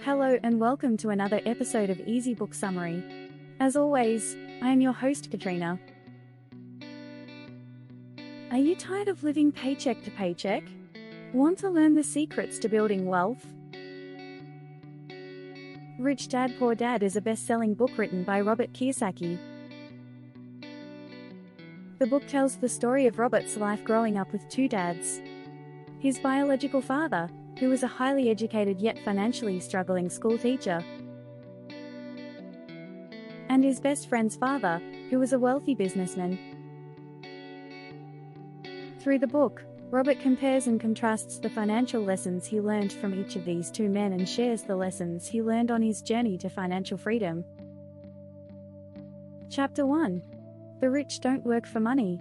Hello and welcome to another episode of Easy Book Summary. As always, I am your host Katrina. Are you tired of living paycheck to paycheck? Want to learn the secrets to building wealth? Rich Dad Poor Dad is a best-selling book written by Robert Kiyosaki. The book tells the story of Robert's life growing up with two dads. His biological father, who was a highly educated yet financially struggling school teacher, and his best friend's father, who was a wealthy businessman. Through the book, Robert compares and contrasts the financial lessons he learned from each of these two men and shares the lessons he learned on his journey to financial freedom. Chapter 1. The Rich Don't Work for Money.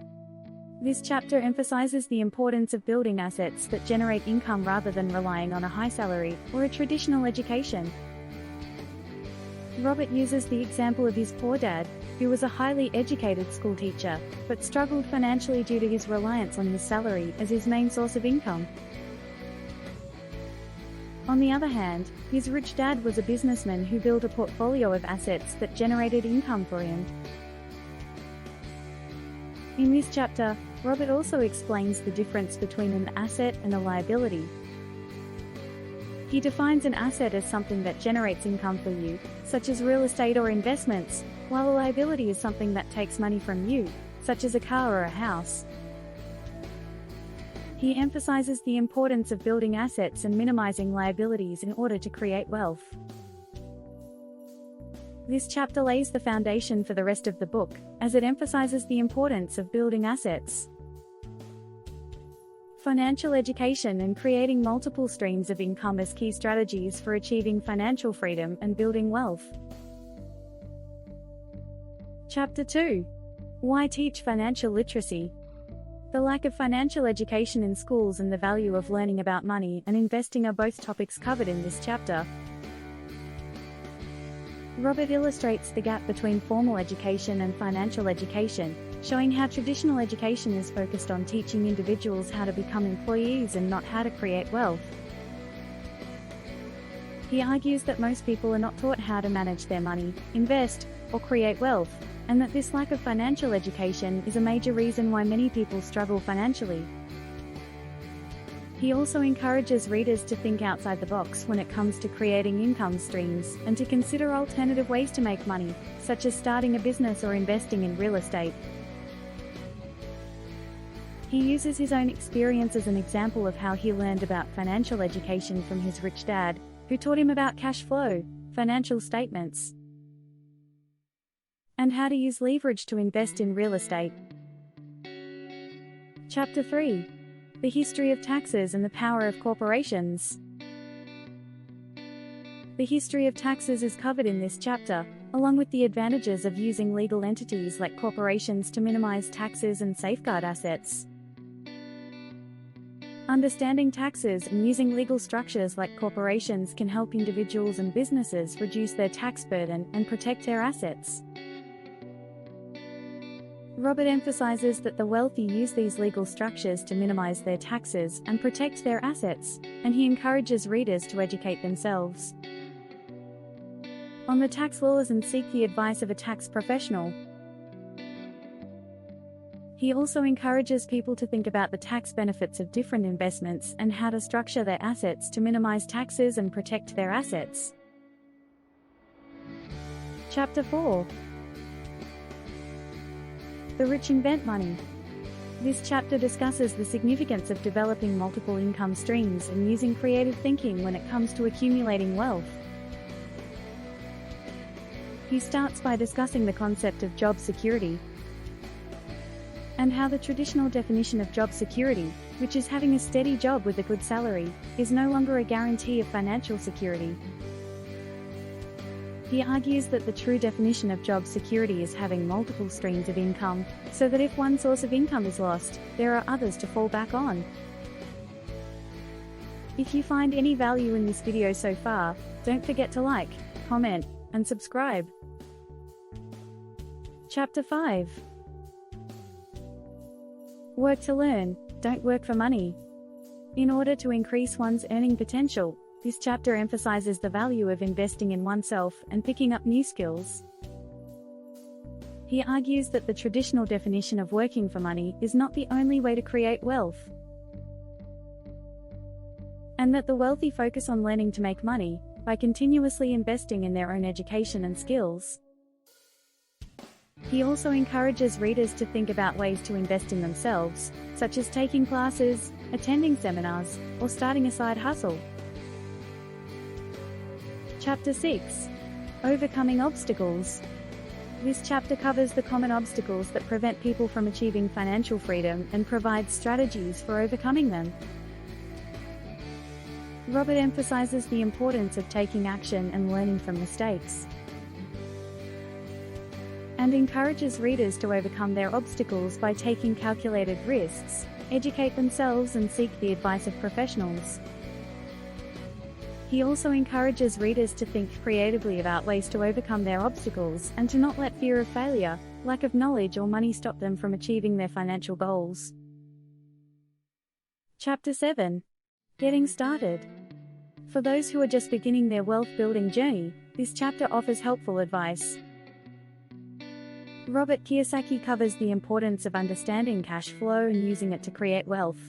This chapter emphasizes the importance of building assets that generate income rather than relying on a high salary or a traditional education. Robert uses the example of his poor dad, who was a highly educated school teacher, but struggled financially due to his reliance on his salary as his main source of income. On the other hand, his rich dad was a businessman who built a portfolio of assets that generated income for him. In this chapter, Robert also explains the difference between an asset and a liability. He defines an asset as something that generates income for you, such as real estate or investments, while a liability is something that takes money from you, such as a car or a house. He emphasizes the importance of building assets and minimizing liabilities in order to create wealth. This chapter lays the foundation for the rest of the book, as it emphasizes the importance of building assets, financial education, and creating multiple streams of income as key strategies for achieving financial freedom and building wealth. Chapter 2. Why teach financial literacy? The lack of financial education in schools and the value of learning about money and investing are both topics covered in this chapter. Robert illustrates the gap between formal education and financial education, showing how traditional education is focused on teaching individuals how to become employees and not how to create wealth. He argues that most people are not taught how to manage their money, invest, or create wealth, and that this lack of financial education is a major reason why many people struggle financially. He also encourages readers to think outside the box when it comes to creating income streams and to consider alternative ways to make money, such as starting a business or investing in real estate. He uses his own experience as an example of how he learned about financial education from his rich dad, who taught him about cash flow, financial statements, and how to use leverage to invest in real estate. Chapter 3. The History of Taxes and the Power of Corporations. The history of taxes is covered in this chapter, along with the advantages of using legal entities like corporations to minimize taxes and safeguard assets. Understanding taxes and using legal structures like corporations can help individuals and businesses reduce their tax burden and protect their assets. Robert emphasizes that the wealthy use these legal structures to minimize their taxes and protect their assets, and he encourages readers to educate themselves on the tax laws and seek the advice of a tax professional. He also encourages people to think about the tax benefits of different investments and how to structure their assets to minimize taxes and protect their assets. Chapter 4. The Rich Invent Money. This chapter discusses the significance of developing multiple income streams and using creative thinking when it comes to accumulating wealth. He starts by discussing the concept of job security and how the traditional definition of job security, which is having a steady job with a good salary, is no longer a guarantee of financial security. He argues that the true definition of job security is having multiple streams of income, so that if one source of income is lost, there are others to fall back on. If you find any value in this video so far, don't forget to like, comment, and subscribe. Chapter 5. Work to learn, don't work for money. In order to increase one's earning potential, this chapter emphasizes the value of investing in oneself and picking up new skills. He argues that the traditional definition of working for money is not the only way to create wealth, and that the wealthy focus on learning to make money by continuously investing in their own education and skills. He also encourages readers to think about ways to invest in themselves, such as taking classes, attending seminars, or starting a side hustle. Chapter 6. Overcoming obstacles. This chapter covers the common obstacles that prevent people from achieving financial freedom and provides strategies for overcoming them. Robert emphasizes the importance of taking action and learning from mistakes, and encourages readers to overcome their obstacles by taking calculated risks, educate themselves, and seek the advice of professionals. He also encourages readers to think creatively about ways to overcome their obstacles and to not let fear of failure, lack of knowledge, or money stop them from achieving their financial goals. Chapter 7. Getting started. For those who are just beginning their wealth-building journey, this chapter offers helpful advice. Robert Kiyosaki covers the importance of understanding cash flow and using it to create wealth.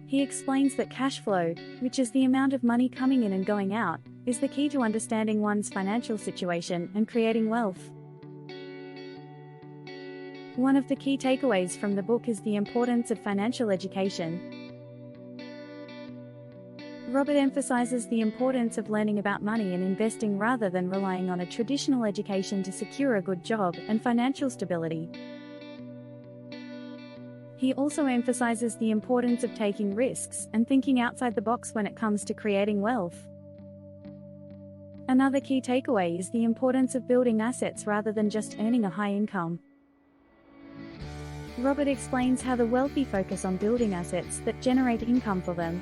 He explains that cash flow, which is the amount of money coming in and going out, is the key to understanding one's financial situation and creating wealth. One of the key takeaways from the book is the importance of financial education. Robert emphasizes the importance of learning about money and investing rather than relying on a traditional education to secure a good job and financial stability. He also emphasizes the importance of taking risks and thinking outside the box when it comes to creating wealth. Another key takeaway is the importance of building assets rather than just earning a high income. Robert explains how the wealthy focus on building assets that generate income for them,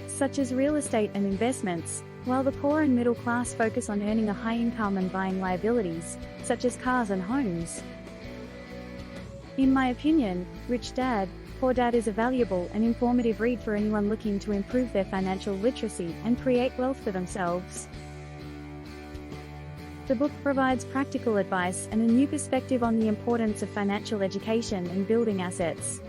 such as real estate and investments, while the poor and middle class focus on earning a high income and buying liabilities, such as cars and homes. In my opinion, Rich Dad, Poor Dad is a valuable and informative read for anyone looking to improve their financial literacy and create wealth for themselves. The book provides practical advice and a new perspective on the importance of financial education and building assets.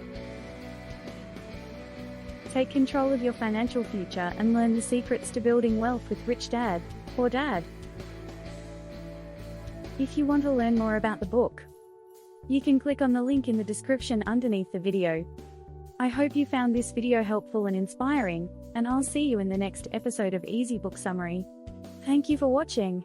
Take control of your financial future and learn the secrets to building wealth with Rich Dad, Poor Dad. If you want to learn more about the book, you can click on the link in the description underneath the video. I hope you found this video helpful and inspiring, and I'll see you in the next episode of Easy Book Summary. Thank you for watching.